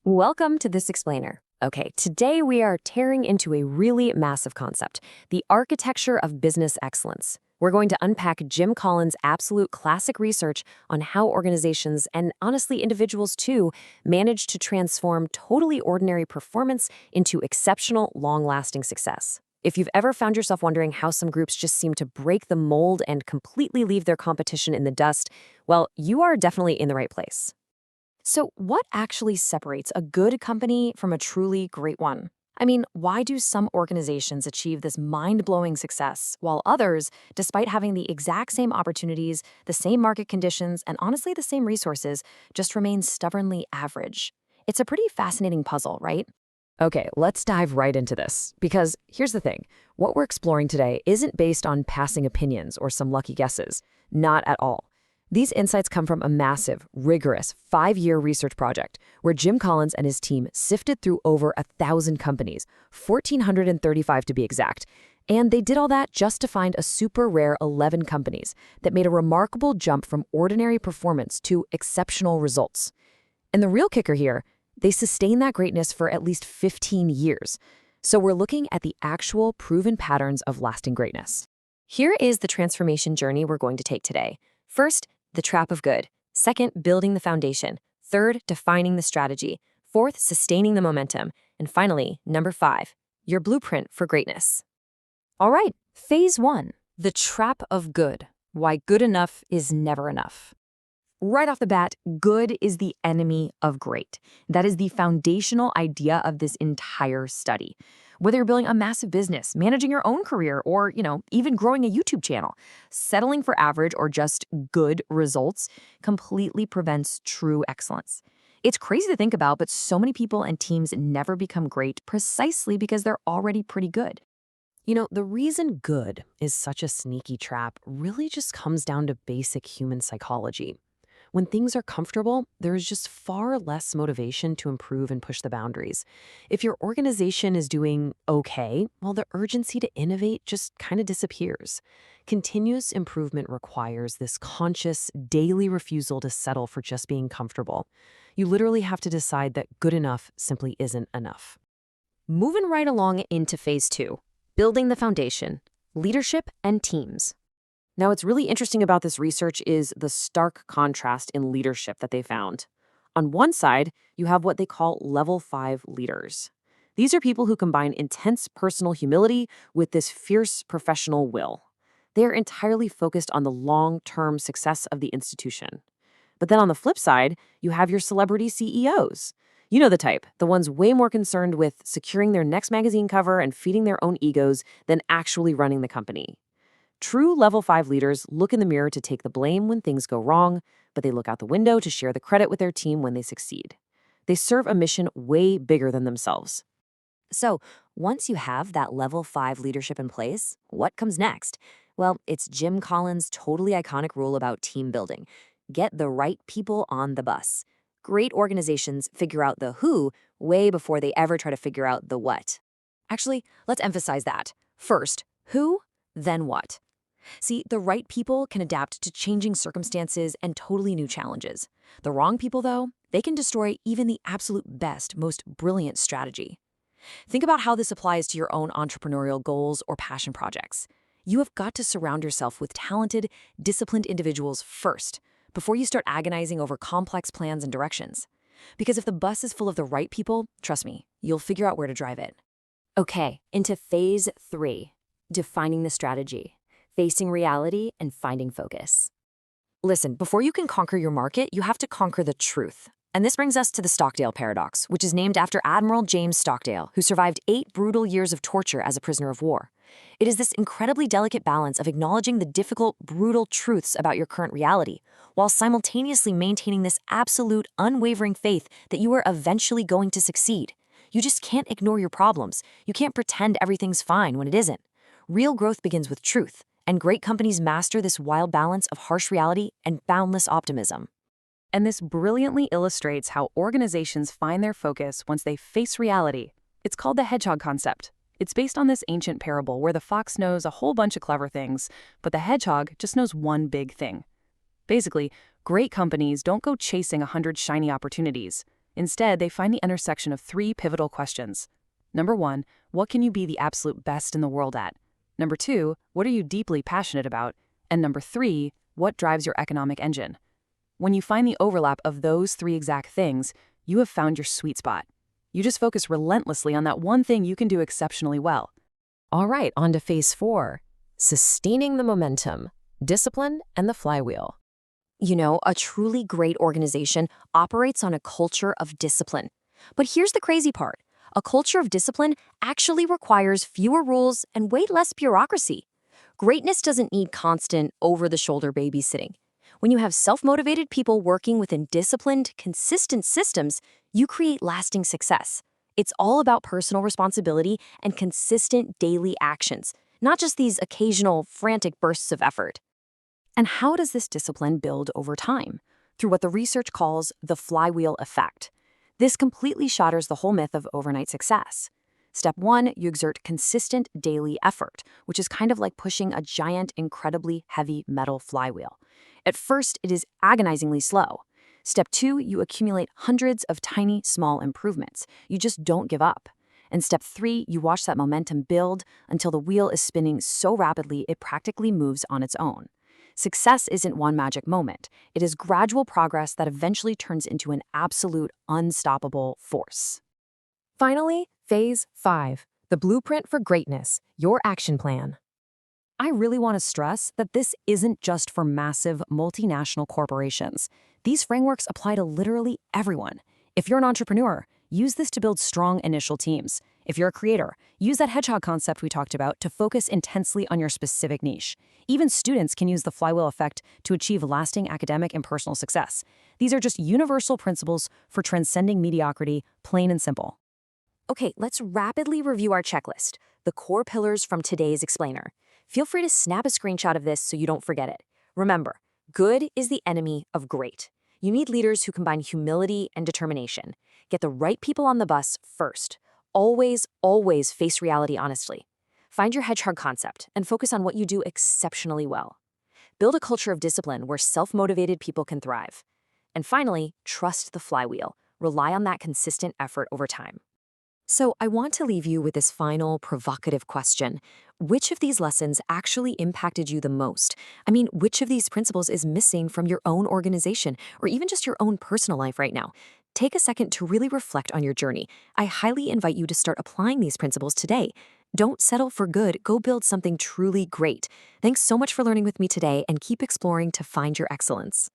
Welcome to This Explainer. Okay, today we are tearing into a really massive concept, the architecture of business excellence. We're going to unpack Jim Collins' absolute classic research on how organizations, and honestly individuals too, manage to transform totally ordinary performance into exceptional, long-lasting success. If you've ever found yourself wondering how some groups just seem to break the mold and completely leave their competition in the dust, well, you are definitely in the right place. So, what actually separates a good company from a truly great one? I mean, why do some organizations achieve this mind-blowing success, while others, despite having the exact same opportunities, the same market conditions, and honestly the same resources, just remain stubbornly average? It's a pretty fascinating puzzle, right? Okay, let's dive right into this. Because here's the thing. What we're exploring today isn't based on passing opinions or some lucky guesses. Not at all. These insights come from a massive, rigorous, 5-year research project where Jim Collins and his team sifted through over 1,000 companies, 1,435 to be exact. And they did all that just to find a super rare 11 companies that made a remarkable jump from ordinary performance to exceptional results. And the real kicker here, they sustained that greatness for at least 15 years. So we're looking at the actual proven patterns of lasting greatness. Here is the transformation journey we're going to take today. First, the trap of good. Second, building the foundation. Third, defining the strategy. Fourth, sustaining the momentum. And finally, number 5, your blueprint for greatness. All right, phase 1, the trap of good. Why good enough is never enough. Right off the bat, good is the enemy of great. That is the foundational idea of this entire study. Whether you're building a massive business, managing your own career, or, even growing a YouTube channel, settling for average or just good results completely prevents true excellence. It's crazy to think about, but so many people and teams never become great precisely because they're already pretty good. The reason good is such a sneaky trap really just comes down to basic human psychology. When things are comfortable, there's just far less motivation to improve and push the boundaries. If your organization is doing okay, well, the urgency to innovate just kind of disappears. Continuous improvement requires this conscious, daily refusal to settle for just being comfortable. You literally have to decide that good enough simply isn't enough. Moving right along into phase 2, building the foundation, leadership and teams. Now, what's really interesting about this research is the stark contrast in leadership that they found. On one side, you have what they call level 5 leaders. These are people who combine intense personal humility with this fierce professional will. They are entirely focused on the long-term success of the institution. But then on the flip side, you have your celebrity CEOs. You know the type, the ones way more concerned with securing their next magazine cover and feeding their own egos than actually running the company. True level 5 leaders look in the mirror to take the blame when things go wrong, but they look out the window to share the credit with their team when they succeed. They serve a mission way bigger than themselves. So, once you have that level 5 leadership in place, what comes next? Well, it's Jim Collins' totally iconic rule about team building. Get the right people on the bus. Great organizations figure out the who way before they ever try to figure out the what. Actually, let's emphasize that. First, who, then what? See, the right people can adapt to changing circumstances and totally new challenges. The wrong people, though, they can destroy even the absolute best, most brilliant strategy. Think about how this applies to your own entrepreneurial goals or passion projects. You have got to surround yourself with talented, disciplined individuals first, before you start agonizing over complex plans and directions. Because if the bus is full of the right people, trust me, you'll figure out where to drive it. Okay, into phase 3, defining the strategy. Facing reality and finding focus. Listen, before you can conquer your market, you have to conquer the truth. And this brings us to the Stockdale paradox, which is named after Admiral James Stockdale, who survived 8 brutal years of torture as a prisoner of war. It is this incredibly delicate balance of acknowledging the difficult, brutal truths about your current reality, while simultaneously maintaining this absolute, unwavering faith that you are eventually going to succeed. You just can't ignore your problems. You can't pretend everything's fine when it isn't. Real growth begins with truth. And great companies master this wild balance of harsh reality and boundless optimism. And this brilliantly illustrates how organizations find their focus once they face reality. It's called the Hedgehog Concept. It's based on this ancient parable where the fox knows a whole bunch of clever things, but the hedgehog just knows one big thing. Basically, great companies don't go chasing 100 shiny opportunities. Instead, they find the intersection of three pivotal questions. Number 1, what can you be the absolute best in the world at? Number 2, what are you deeply passionate about? And number 3, what drives your economic engine? When you find the overlap of those three exact things, you have found your sweet spot. You just focus relentlessly on that one thing you can do exceptionally well. All right, on to phase 4, sustaining the momentum, discipline, and the flywheel. You know, a truly great organization operates on a culture of discipline. But here's the crazy part. A culture of discipline actually requires fewer rules and way less bureaucracy. Greatness doesn't need constant, over-the-shoulder babysitting. When you have self-motivated people working within disciplined, consistent systems, you create lasting success. It's all about personal responsibility and consistent daily actions, not just these occasional, frantic bursts of effort. And how does this discipline build over time? Through what the research calls the Flywheel Effect. This completely shatters the whole myth of overnight success. Step 1, you exert consistent daily effort, which is kind of like pushing a giant, incredibly heavy metal flywheel. At first, it is agonizingly slow. Step 2, you accumulate hundreds of tiny, small improvements. You just don't give up. And step 3, you watch that momentum build until the wheel is spinning so rapidly it practically moves on its own. Success isn't one magic moment. It is gradual progress that eventually turns into an absolute, unstoppable force. Finally, phase 5, the blueprint for greatness, your action plan. I really want to stress that this isn't just for massive multinational corporations. These frameworks apply to literally everyone. If you're an entrepreneur, use this to build strong initial teams. If you're a creator, use that Hedgehog Concept we talked about to focus intensely on your specific niche. Even students can use the Flywheel Effect to achieve lasting academic and personal success. These are just universal principles for transcending mediocrity, plain and simple. Okay, let's rapidly review our checklist, the core pillars from today's explainer. Feel free to snap a screenshot of this so you don't forget it. Remember, good is the enemy of great. You need leaders who combine humility and determination. Get the right people on the bus first. Always, always face reality honestly. Find your Hedgehog Concept and focus on what you do exceptionally well. Build a culture of discipline where self-motivated people can thrive. And finally, trust the flywheel. Rely on that consistent effort over time. So I want to leave you with this final provocative question. Which of these lessons actually impacted you the most? I mean, which of these principles is missing from your own organization or even just your own personal life right now? Take a second to really reflect on your journey. I highly invite you to start applying these principles today. Don't settle for good, go build something truly great. Thanks so much for learning with me today and keep exploring to find your excellence.